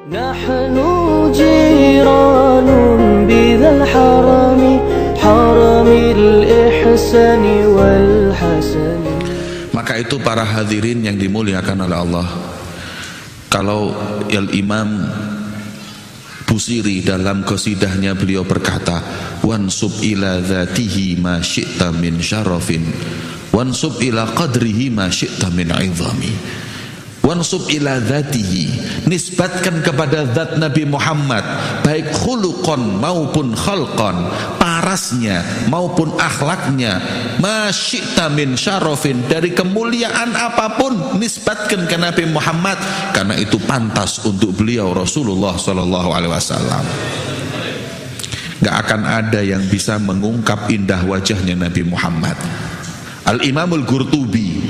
نحن جيران بذا الحرم حرم الإحسان والحسن. Maka itu para hadirin yang dimuliakan oleh Allah, kalau Imam Busiri dalam qasidahnya beliau berkata, wansub ila dzatihi ma syi'ta min syarafin wansub ila qadrihi ma syi'ta min 'izami. Wansub ila dzatihi, nisbatkan kepada zat Nabi Muhammad, baik khuluqan maupun khalqan, parasnya maupun akhlaknya, ma syi'ta min syarafin, dari kemuliaan apapun nisbatkan ke Nabi Muhammad, karena itu pantas untuk beliau Rasulullah sallallahu alaihi wasallam. Gak akan ada yang bisa mengungkap indah wajahnya Nabi Muhammad. Al-Imamul Qurtubi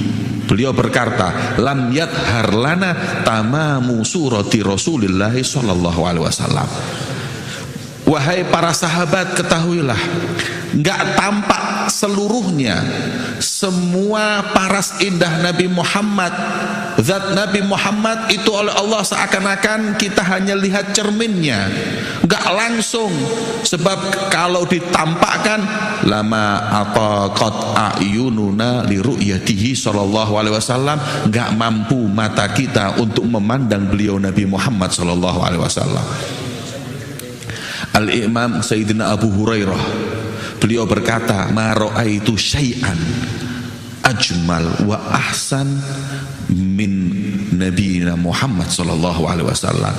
beliau berkata, lam yadhar lana tamamu surati Rasulillah sallallahu alaihi wasallam. Wahai para sahabat, ketahuilah, enggak tampak seluruhnya semua paras indah Nabi Muhammad. Zat Nabi Muhammad itu oleh Allah seakan-akan kita hanya lihat cerminnya, enggak langsung. Sebab kalau ditampakkan, lama ataqat a'yununa li ru'yatihi sallallahu alaihi wasallam, enggak mampu mata kita untuk memandang beliau Nabi Muhammad sallallahu alaihi wasallam. Al-Imam Sayyidina Abu Hurairah beliau berkata, ma ra'aitu syai'an ajmal wa ahsan min nabiyina Muhammad sallallahu alaihi wasallam.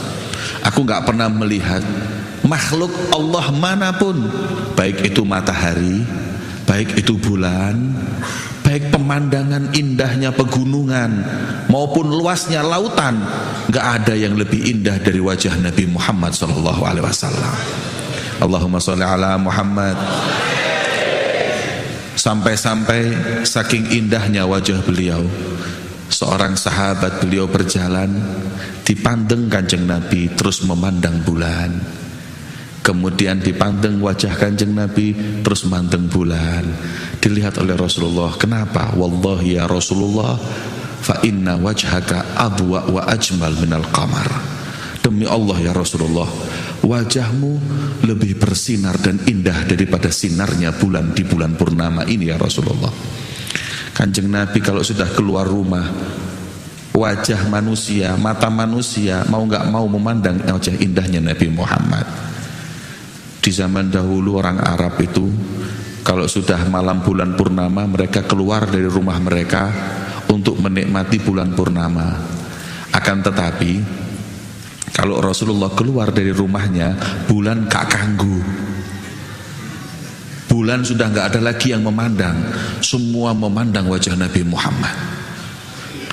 Aku enggak pernah melihat makhluk Allah manapun, baik itu matahari, baik itu bulan, baik pemandangan indahnya pegunungan maupun luasnya lautan, enggak ada yang lebih indah dari wajah Nabi Muhammad sallallahu alaihi wasallam. Allahumma sholli ala Muhammad. Sampai-sampai saking indahnya wajah beliau, seorang sahabat beliau berjalan, dipandang Kanjeng Nabi terus memandang bulan. Kemudian dipandang wajah Kanjeng Nabi terus memandang bulan. Dilihat oleh Rasulullah, kenapa? Wallahi ya Rasulullah, fa inna wajhaka abwa wa ajmal minal qamar. Demi Allah ya Rasulullah, wajahmu lebih bersinar dan indah daripada sinarnya bulan di bulan purnama ini ya Rasulullah. Kanjeng Nabi kalau sudah keluar rumah, wajah manusia, mata manusia mau gak mau memandang wajah indahnya Nabi Muhammad. Di zaman dahulu orang Arab itu kalau sudah malam bulan purnama, mereka keluar dari rumah mereka untuk menikmati bulan purnama. Akan tetapi kalau Rasulullah keluar dari rumahnya, bulan gak kanggu. Bulan sudah gak ada lagi yang memandang, semua memandang wajah Nabi Muhammad.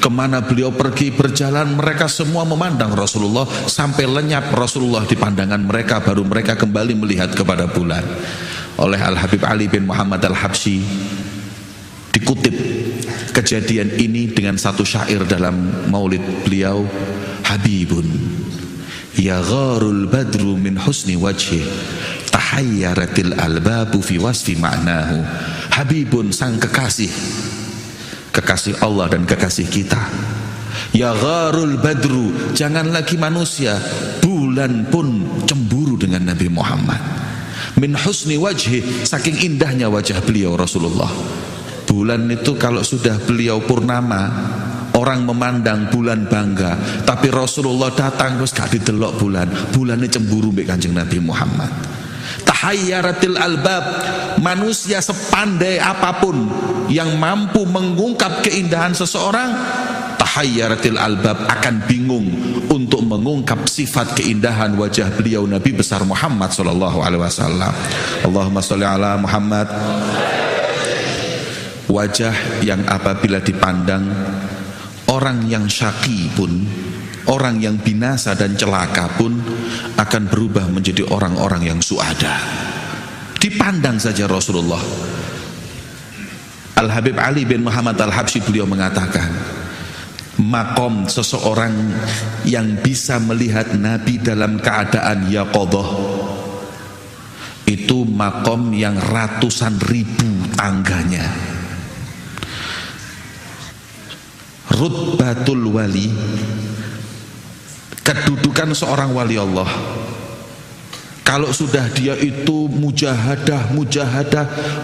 Kemana beliau pergi berjalan, mereka semua memandang Rasulullah, sampai lenyap Rasulullah di pandangan mereka, baru mereka kembali melihat kepada bulan. Oleh Al-Habib Ali bin Muhammad Al-Habsyi dikutip kejadian ini dengan satu syair dalam maulid beliau, Habibun ya gharul badru min husni wajhi tahayyaratil albabu fi wasfi ma'nahu. Habibun, sang kekasih, kekasih Allah dan kekasih kita. Ya gharul badru, jangan lagi manusia, bulan pun cemburu dengan Nabi Muhammad. Min husni wajhi, saking indahnya wajah beliau Rasulullah. Bulan itu kalau sudah beliau purnama, orang memandang bulan bangga, tapi Rasulullah datang terus gak didelok bulan, bulannya cemburu mbek Kanjeng Nabi Muhammad. Tahayyaratil albab, manusia sepandai apapun yang mampu mengungkap keindahan seseorang, tahayyaratil albab, akan bingung untuk mengungkap sifat keindahan wajah beliau Nabi besar Muhammad sallallahu alaihi wasallam. Allahumma sholli ala Muhammad. Wajah yang apabila dipandang, orang yang syaki pun, orang yang binasa dan celaka pun akan berubah menjadi orang-orang yang suada. Dipandang saja Rasulullah. Al-Habib Ali bin Muhammad Al-Habsyi beliau mengatakan, makom seseorang yang bisa melihat Nabi dalam keadaan yaqadhah itu makom yang ratusan ribu tangganya. Rutbatul wali, kedudukan seorang wali Allah. Kalau sudah dia itu mujahadah,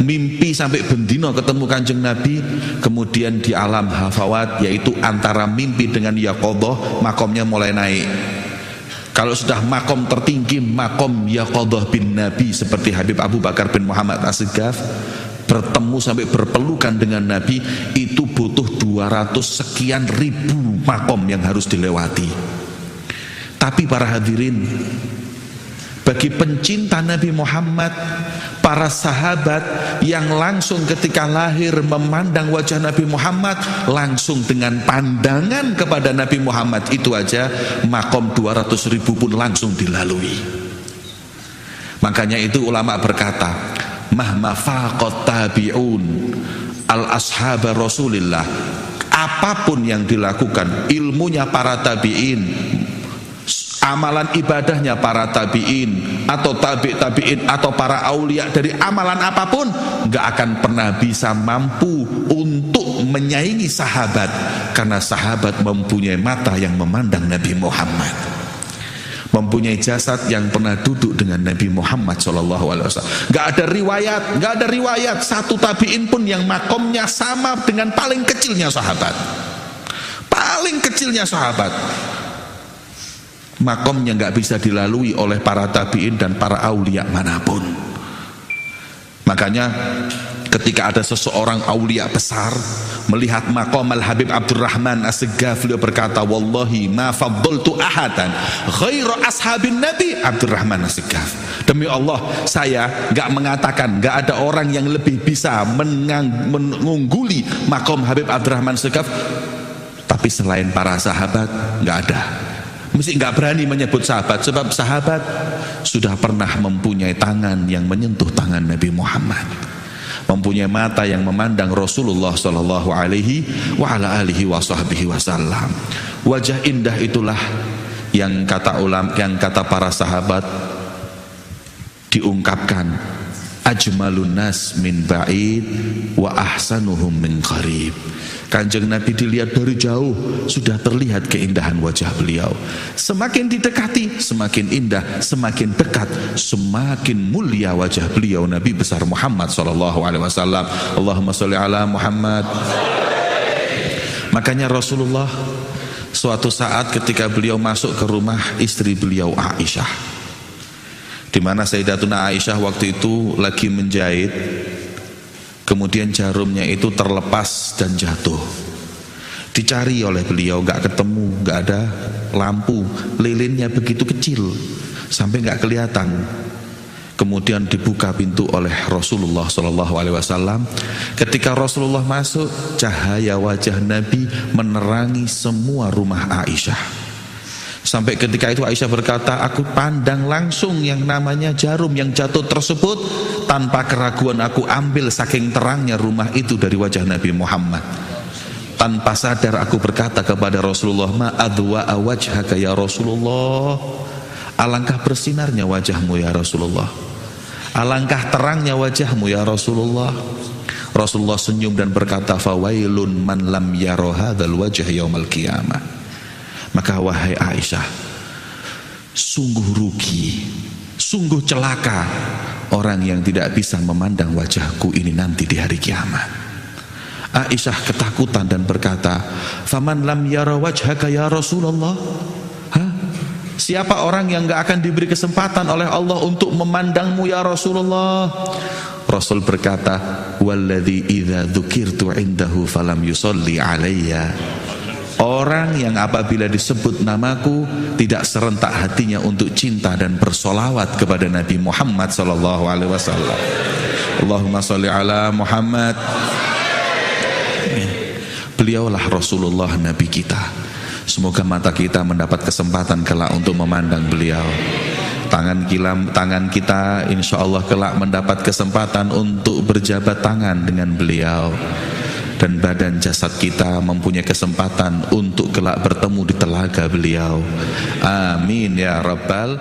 mimpi sampai bendino ketemu Kanjeng Nabi, kemudian di alam hafawat, yaitu antara mimpi dengan yaqadhah, makomnya mulai naik. Kalau sudah makom tertinggi, makom yaqadhah bin Nabi, seperti Habib Abu Bakar bin Muhammad As-Segaf, bertemu sampai berpelukan dengan Nabi, itu butuh 200 sekian ribu makom yang harus dilewati. Tapi para hadirin, bagi pencinta Nabi Muhammad, para sahabat yang langsung ketika lahir memandang wajah Nabi Muhammad, langsung dengan pandangan kepada Nabi Muhammad itu aja makom 200 ribu pun langsung dilalui. Makanya itu ulama berkata, mahma faqat tabi'un al-ashaba Rasulillah, apapun yang dilakukan, ilmunya para tabi'in, amalan ibadahnya para tabi'in atau tabi'in atau para aulia, dari amalan apapun gak akan pernah bisa mampu untuk menyaingi sahabat, karena sahabat mempunyai mata yang memandang Nabi Muhammad, mempunyai jasad yang pernah duduk dengan Nabi Muhammad SAW. Gak ada riwayat satu tabi'in pun yang makomnya sama dengan paling kecilnya sahabat. Makomnya nggak bisa dilalui oleh para tabi'in dan para aulia manapun. Makanya ketika ada seseorang aulia besar melihat makom Al-Habib Abdurrahman As-Segaf, beliau berkata, wallahi ma faddaltu ahadan ghaira ashabin Nabi Abdurrahman As-Segaf. Demi Allah, saya nggak mengatakan nggak ada orang yang lebih bisa mengungguli makom Habib Abdurrahman As-Segaf, tapi selain para sahabat nggak ada. Mesti nggak berani menyebut sahabat, sebab sahabat sudah pernah mempunyai tangan yang menyentuh tangan Nabi Muhammad, mempunyai mata yang memandang Rasulullah Sallallahu Alaihi Wasallam. Wajah indah itulah yang kata para sahabat diungkapkan, ajmalun nas min ba'id wa ahsanuhum min qarib. Kanjeng Nabi dilihat dari jauh, sudah terlihat keindahan wajah beliau. Semakin didekati, semakin indah. Semakin dekat, semakin mulia wajah beliau, Nabi besar Muhammad SAW. Allahumma sholli ala Muhammad. Makanya Rasulullah suatu saat ketika beliau masuk ke rumah istri beliau Aisyah, di mana Sayyidatuna Aisyah waktu itu lagi menjahit, kemudian jarumnya itu terlepas dan jatuh. Dicari oleh beliau, gak ketemu, gak ada lampu, lilinnya begitu kecil sampai gak kelihatan. Kemudian dibuka pintu oleh Rasulullah SAW. Ketika Rasulullah masuk, cahaya wajah Nabi menerangi semua rumah Aisyah. Sampai ketika itu Aisyah berkata, aku pandang langsung yang namanya jarum yang jatuh tersebut, tanpa keraguan aku ambil saking terangnya rumah itu dari wajah Nabi Muhammad. Tanpa sadar aku berkata kepada Rasulullah, ma adwa'a wajhaka ya Rasulullah, alangkah bersinarnya wajahmu ya Rasulullah, alangkah terangnya wajahmu ya Rasulullah. Rasulullah senyum dan berkata, fawailun man lam yara hadzal wajh yaumal qiyamah. Maka wahai Aisyah, sungguh rugi, sungguh celaka orang yang tidak bisa memandang wajahku ini nanti di hari kiamat. Aisyah ketakutan dan berkata, faman lam yara wajhaka ya Rasulullah, siapa orang yang gak akan diberi kesempatan oleh Allah untuk memandangmu ya Rasulullah? Rasul berkata, walladzi idza dzukirtu indahu falam yusalli alayya, orang yang apabila disebut namaku tidak serentak hatinya untuk cinta dan bersolawat kepada Nabi Muhammad SAW. Allahumma sholli ala Muhammad. Beliaulah Rasulullah, Nabi kita. Semoga mata kita mendapat kesempatan kelak untuk memandang beliau. Tangan kita insya Allah kelak mendapat kesempatan untuk berjabat tangan dengan beliau. Dan badan jasad kita mempunyai kesempatan untuk kelak bertemu di telaga beliau. Amin ya Rabbal